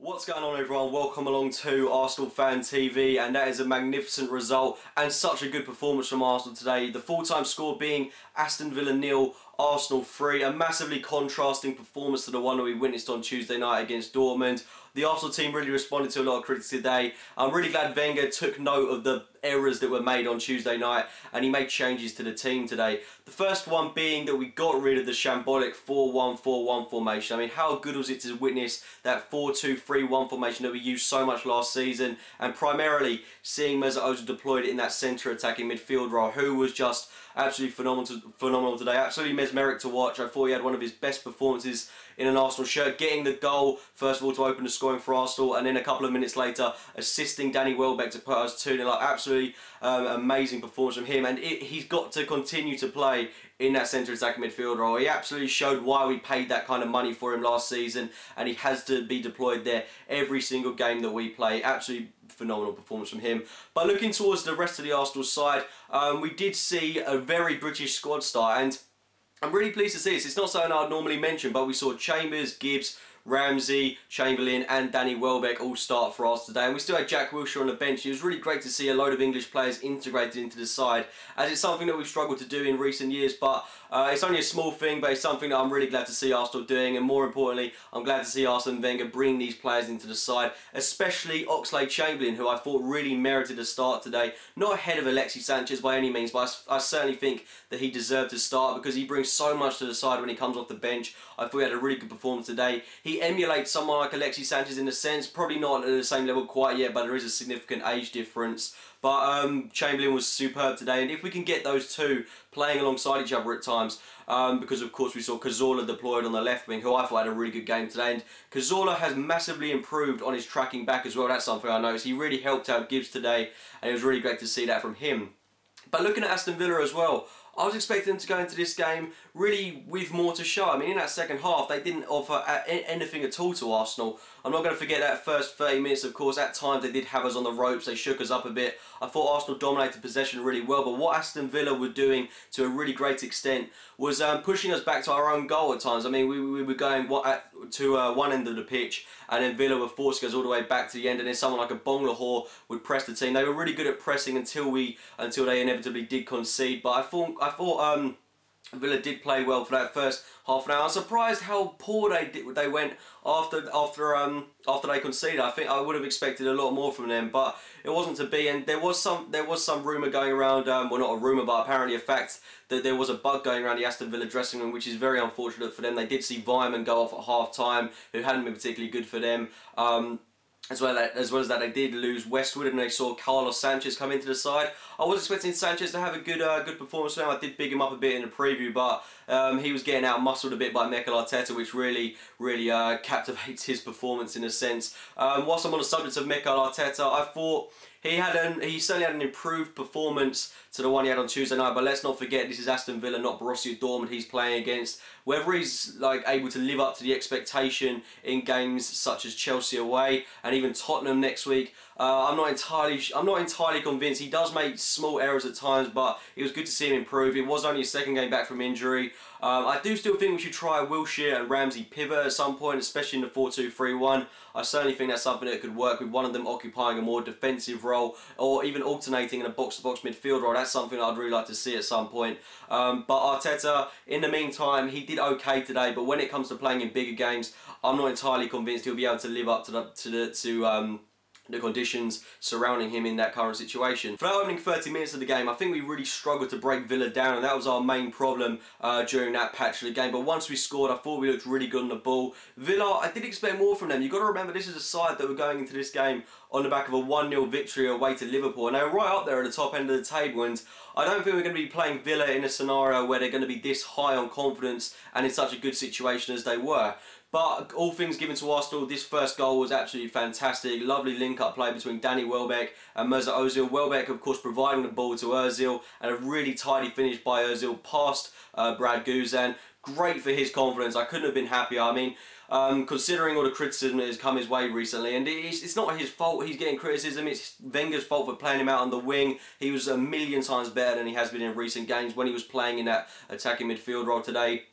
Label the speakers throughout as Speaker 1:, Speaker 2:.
Speaker 1: What's going on, everyone? Welcome along to Arsenal Fan TV, and that is a magnificent result and such a good performance from Arsenal today. The full-time score being Aston Villa 0, Arsenal 3, a massively contrasting performance to the one that we witnessed on Tuesday night against Dortmund. The Arsenal team really responded to a lot of critics today. I'm really glad Wenger took note of the errors that were made on Tuesday night and he made changes to the team today. The first one being that we got rid of the shambolic 4-1-4-1 formation. I mean, how good was it to witness that 4-2-3-1 formation that we used so much last season, and primarily seeing Mesut Ozil deployed in that centre attacking midfield role, who was just absolutely phenomenal today. Absolutely mesmeric to watch. I thought he had one of his best performances in an Arsenal shirt, getting the goal first of all to open the scoring for Arsenal, and then a couple of minutes later assisting Danny Welbeck to put us 2-0 up. Absolutely amazing performance from him, and he's got to continue to play in that centre attacking midfield role. He absolutely showed why we paid that kind of money for him last season, and he has to be deployed there every single game that we play. Absolutely phenomenal performance from him. But looking towards the rest of the Arsenal side, we did see a very British squad start, and I'm really pleased to see this. It's not something I'd normally mention, but we saw Chambers, Gibbs, Ramsey, Chamberlain and Danny Welbeck all start for us today, and we still had Jack Wilshere on the bench. It was really great to see a load of English players integrated into the side, as it's something that we've struggled to do in recent years, but it's only a small thing, but it's something that I'm really glad to see Arsenal doing, and more importantly, I'm glad to see Arsene Wenger bring these players into the side, especially Oxlade-Chamberlain, who I thought really merited a start today. Not ahead of Alexis Sanchez by any means, but I certainly think that he deserved to start because he brings so much to the side when he comes off the bench. I thought he had a really good performance today. He emulates someone like Alexis Sanchez in a sense, probably not at the same level quite yet, but there is a significant age difference. But Chamberlain was superb today, and if we can get those two playing alongside each other at times, because of course we saw Cazorla deployed on the left wing, who I thought had a really good game today, and Cazorla has massively improved on his tracking back as well. That's something I noticed. He really helped out Gibbs today, and it was really great to see that from him. But looking at Aston Villa as well, I was expecting them to go into this game really with more to show. I mean, in that second half, they didn't offer anything at all to Arsenal. I'm not going to forget that first 30 minutes, of course. At times, they did have us on the ropes. They shook us up a bit. I thought Arsenal dominated possession really well, but what Aston Villa were doing to a really great extent was pushing us back to our own goal at times. I mean, we were going to one end of the pitch, and then Villa were forcing us all the way back to the end, and then someone like a Bonglahor would press the team. They were really good at pressing until they inevitably did concede, but I thought Villa did play well for that first half an hour. I'm surprised how poor they went after they conceded. I think I would have expected a lot more from them, but it wasn't to be. And there was some rumour going around. Well, not a rumour, but apparently a fact that there was a bug going around the Aston Villa dressing room, which is very unfortunate for them. They did see Weimann go off at half time, who hadn't been particularly good for them. As well as that, they did lose Westwood, and they saw Carlos Sanchez come into the side. I was expecting Sanchez to have a good performance for him. I did big him up a bit in the preview, but he was getting out-muscled a bit by Mikel Arteta, which really captivates his performance in a sense. Whilst I'm on the subject of Mikel Arteta, I thought he certainly had an improved performance to the one he had on Tuesday night, but let's not forget this is Aston Villa, not Borussia Dortmund he's playing against. Whether he's able to live up to the expectation in games such as Chelsea away and even Tottenham next week, I'm not entirely convinced. He does make small errors at times, but it was good to see him improve. It was only his second game back from injury. I do still think we should try Wilshere and Ramsey pivot at some point, especially in the 4-2-3-1. I certainly think that's something that could work with one of them occupying a more defensive role, or even alternating in a box-to-box midfield role. That's something I'd really like to see at some point. But Arteta, in the meantime, he did okay today, but when it comes to playing in bigger games, I'm not entirely convinced he'll be able to live up to the conditions surrounding him in that current situation. For that opening 30 minutes of the game, I think we really struggled to break Villa down, and that was our main problem during that patch of the game. But once we scored, I thought we looked really good on the ball. Villa, I did expect more from them. You've got to remember, this is a side that were going into this game on the back of a 1-0 victory away to Liverpool, and they were right up there at the top end of the table, and I don't think we're going to be playing Villa in a scenario where they're going to be this high on confidence and in such a good situation as they were. But all things given to Arsenal, this first goal was absolutely fantastic. Lovely link-up play between Danny Welbeck and Mesut Ozil. Welbeck, of course, providing the ball to Ozil, and a really tidy finish by Ozil past Brad Guzan. Great for his confidence. I couldn't have been happier. I mean, considering all the criticism that has come his way recently, and it's not his fault he's getting criticism, it's Wenger's fault for playing him out on the wing. He was a million times better than he has been in recent games when he was playing in that attacking midfield role today.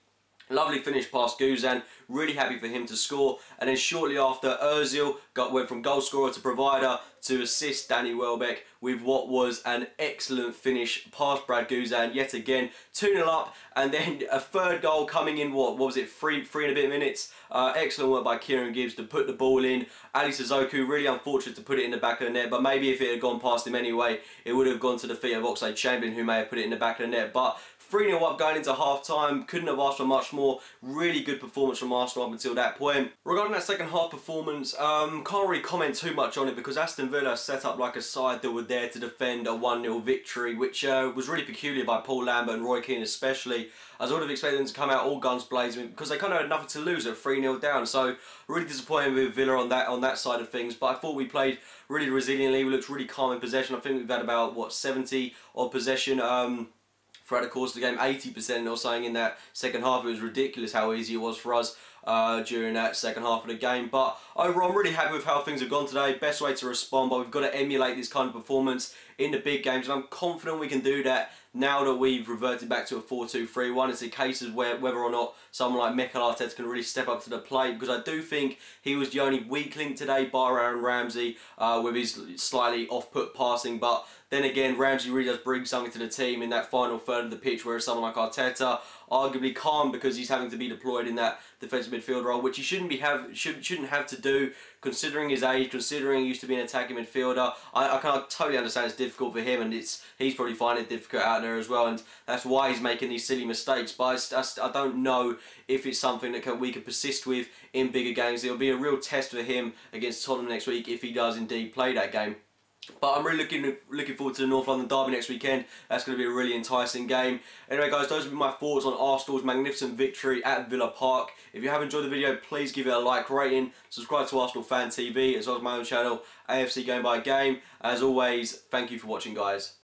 Speaker 1: Lovely finish past Guzan, really happy for him to score. And then shortly after, Ozil went from goal scorer to provider to assist Danny Welbeck with what was an excellent finish past Brad Guzan yet again. 2-0 up, and then a third goal coming in, what was it, three and a bit minutes. Excellent work by Kieran Gibbs to put the ball in. Ali Suzuki, really unfortunate to put it in the back of the net, but maybe if it had gone past him anyway, it would have gone to the feet of Oxlade-Chamberlain, who may have put it in the back of the net. But 3-0 up going into half-time, couldn't have asked for much more. Really good performance from Arsenal up until that point. Regarding that second half performance, can't really comment too much on it because Aston Villa set up like a side that were there to defend a 1-0 victory, which was really peculiar by Paul Lambert and Roy Keane especially, as I would have expected them to come out all guns blazing because they kind of had nothing to lose at 3-0 down. So really disappointed with Villa on that side of things, but I thought we played really resiliently. We looked really calm in possession. I think we've had about, what, 70 odd possession throughout the course of the game, 80% or something in that second half. It was ridiculous how easy it was for us during that second half of the game. But overall, I'm really happy with how things have gone today. Best way to respond, but we've got to emulate this kind of performance in the big games, and I'm confident we can do that now that we've reverted back to a 4-2-3-1. It's a case of whether or not someone like Mikel Arteta can really step up to the plate, because I do think he was the only weak link today, bar Aaron Ramsey, with his slightly off-put passing. But then again, Ramsey really does bring something to the team in that final third of the pitch, whereas someone like Arteta arguably can't, because he's having to be deployed in that defensive midfield role, which he shouldn't have to do, considering his age, considering he used to be an attacking midfielder. I can't totally understand it's difficult for him, and he's probably finding it difficult out there as well, and that's why he's making these silly mistakes. But I don't know if it's something that we can persist with in bigger games. It'll be a real test for him against Tottenham next week if he does indeed play that game. But I'm really looking forward to the North London derby next weekend. That's going to be a really enticing game. Anyway guys, those have been my thoughts on Arsenal's magnificent victory at Villa Park. If you have enjoyed the video, please give it a like rating. Subscribe to Arsenal Fan TV as well as my own channel, AFC Game by Game. As always, thank you for watching guys.